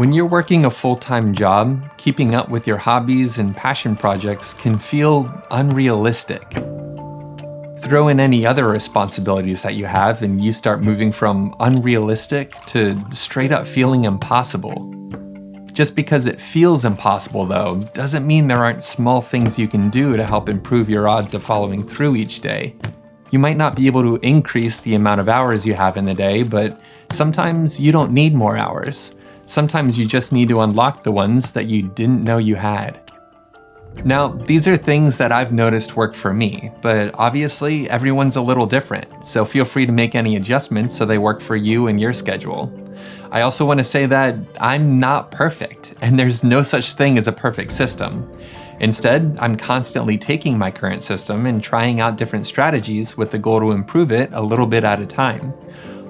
When you're working a full-time job, keeping up with your hobbies and passion projects can feel unrealistic. Throw in any other responsibilities that you have and you start moving from unrealistic to straight up feeling impossible. Just because it feels impossible though, doesn't mean there aren't small things you can do to help improve your odds of following through each day. You might not be able to increase the amount of hours you have in a day, but sometimes you don't need more hours. Sometimes you just need to unlock the ones that you didn't know you had. Now, these are things that I've noticed work for me, but obviously everyone's a little different, so feel free to make any adjustments so they work for you and your schedule. I also want to say that I'm not perfect, and there's no such thing as a perfect system. Instead, I'm constantly taking my current system and trying out different strategies with the goal to improve it a little bit at a time.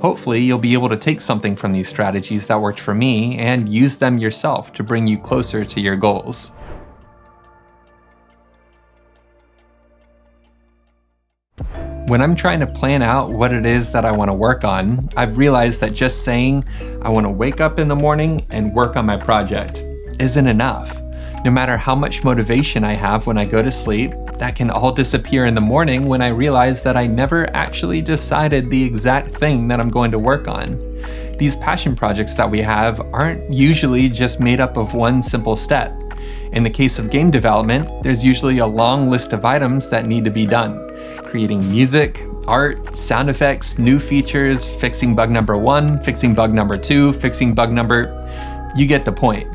Hopefully, you'll be able to take something from these strategies that worked for me and use them yourself to bring you closer to your goals. When I'm trying to plan out what it is that I want to work on, I've realized that just saying, I want to wake up in the morning and work on my project isn't enough. No matter how much motivation I have when I go to sleep, that can all disappear in the morning when I realize that I never actually decided the exact thing that I'm going to work on. These passion projects that we have aren't usually just made up of one simple step. In the case of game development, there's usually a long list of items that need to be done. Creating music, art, sound effects, new features, fixing bug number 1, fixing bug number 2, fixing bug number... You get the point.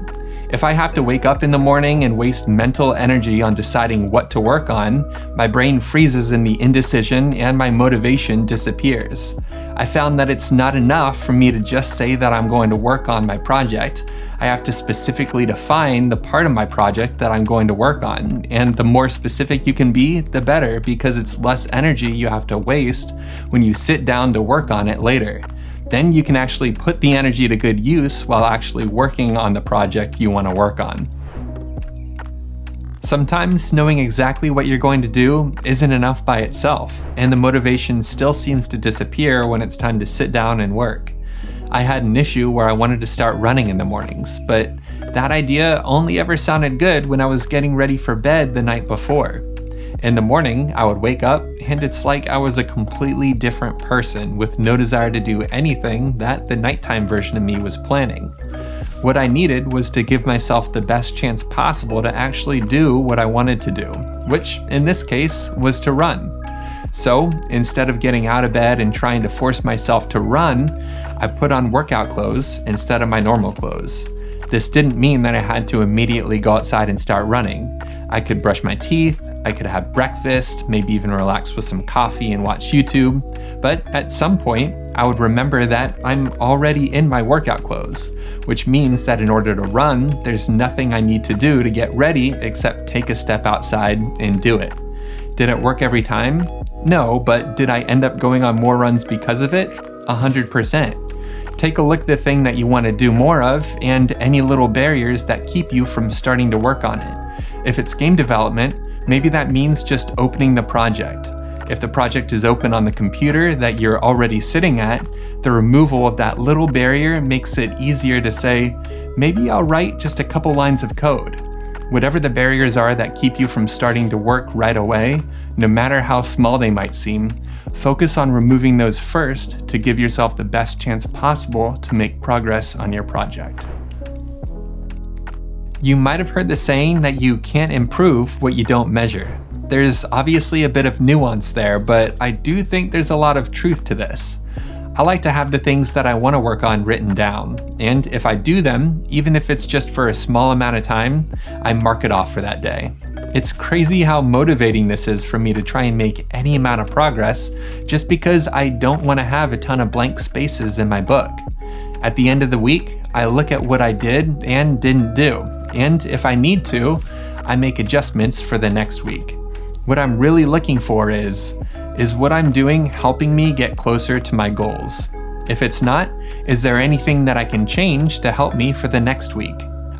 If I have to wake up in the morning and waste mental energy on deciding what to work on, my brain freezes in the indecision and my motivation disappears. I found that it's not enough for me to just say that I'm going to work on my project. I have to specifically define the part of my project that I'm going to work on, and the more specific you can be, the better, because it's less energy you have to waste when you sit down to work on it later. Then you can actually put the energy to good use while actually working on the project you want to work on. Sometimes knowing exactly what you're going to do isn't enough by itself, and the motivation still seems to disappear when it's time to sit down and work. I had an issue where I wanted to start running in the mornings, but that idea only ever sounded good when I was getting ready for bed the night before. In the morning, I would wake up, and it's like I was a completely different person with no desire to do anything that the nighttime version of me was planning. What I needed was to give myself the best chance possible to actually do what I wanted to do, which in this case was to run. So instead of getting out of bed and trying to force myself to run, I put on workout clothes instead of my normal clothes. This didn't mean that I had to immediately go outside and start running. I could brush my teeth, I could have breakfast, maybe even relax with some coffee and watch YouTube, but at some point, I would remember that I'm already in my workout clothes, which means that in order to run, there's nothing I need to do to get ready except take a step outside and do it. Did it work every time? No, but did I end up going on more runs because of it? 100%. Take a look at the thing that you want to do more of and any little barriers that keep you from starting to work on it. If it's game development, maybe that means just opening the project. If the project is open on the computer that you're already sitting at, the removal of that little barrier makes it easier to say, maybe I'll write just a couple lines of code. Whatever the barriers are that keep you from starting to work right away, no matter how small they might seem, focus on removing those first to give yourself the best chance possible to make progress on your project. You might have heard the saying that you can't improve what you don't measure. There's obviously a bit of nuance there, but I do think there's a lot of truth to this. I like to have the things that I want to work on written down, and if I do them, even if it's just for a small amount of time, I mark it off for that day. It's crazy how motivating this is for me to try and make any amount of progress just because I don't want to have a ton of blank spaces in my book. At the end of the week, I look at what I did and didn't do, and if I need to, I make adjustments for the next week. What I'm really looking for is what I'm doing helping me get closer to my goals? If it's not, is there anything that I can change to help me for the next week?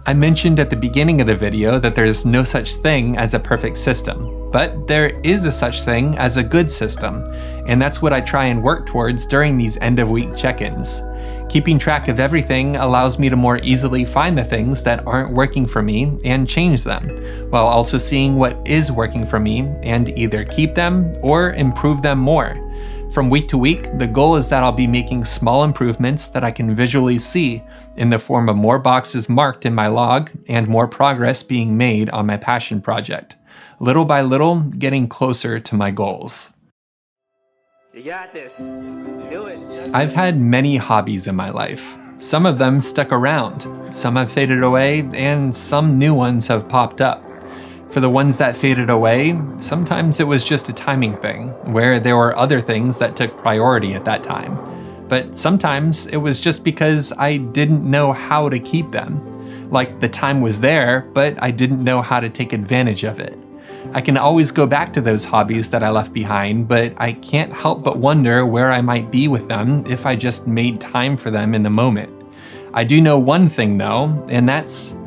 I mentioned at the beginning of the video that there's no such thing as a perfect system, but there is a such thing as a good system, and that's what I try and work towards during these end-of-week check-ins. Keeping track of everything allows me to more easily find the things that aren't working for me and change them, while also seeing what is working for me and either keep them or improve them more. From week to week, the goal is that I'll be making small improvements that I can visually see in the form of more boxes marked in my log and more progress being made on my passion project. Little by little, getting closer to my goals. You got this. Do it. I've had many hobbies in my life. Some of them stuck around, some have faded away, and some new ones have popped up. For the ones that faded away, sometimes it was just a timing thing, where there were other things that took priority at that time. But sometimes it was just because I didn't know how to keep them. Like the time was there, but I didn't know how to take advantage of it. I can always go back to those hobbies that I left behind, but I can't help but wonder where I might be with them if I just made time for them in the moment. I do know one thing though, and that's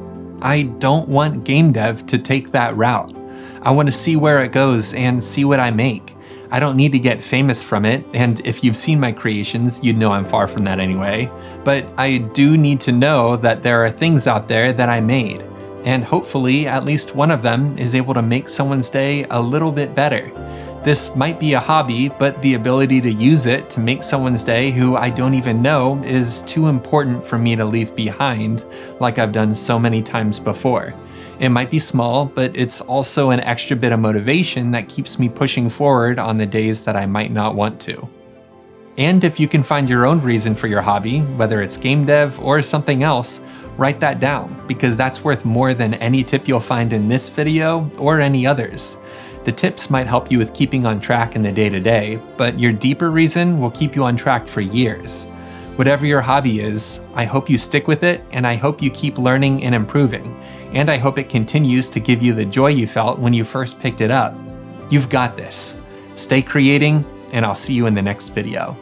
I don't want game dev to take that route. I want to see where it goes and see what I make. I don't need to get famous from it, and if you've seen my creations, you'd know I'm far from that anyway. But I do need to know that there are things out there that I made, and hopefully at least one of them is able to make someone's day a little bit better. This might be a hobby, but the ability to use it to make someone's day who I don't even know is too important for me to leave behind, like I've done so many times before. It might be small, but it's also an extra bit of motivation that keeps me pushing forward on the days that I might not want to. And if you can find your own reason for your hobby, whether it's game dev or something else, write that down, because that's worth more than any tip you'll find in this video or any others. The tips might help you with keeping on track in the day-to-day, but your deeper reason will keep you on track for years. Whatever your hobby is, I hope you stick with it, and I hope you keep learning and improving, and I hope it continues to give you the joy you felt when you first picked it up. You've got this. Stay creating, and I'll see you in the next video.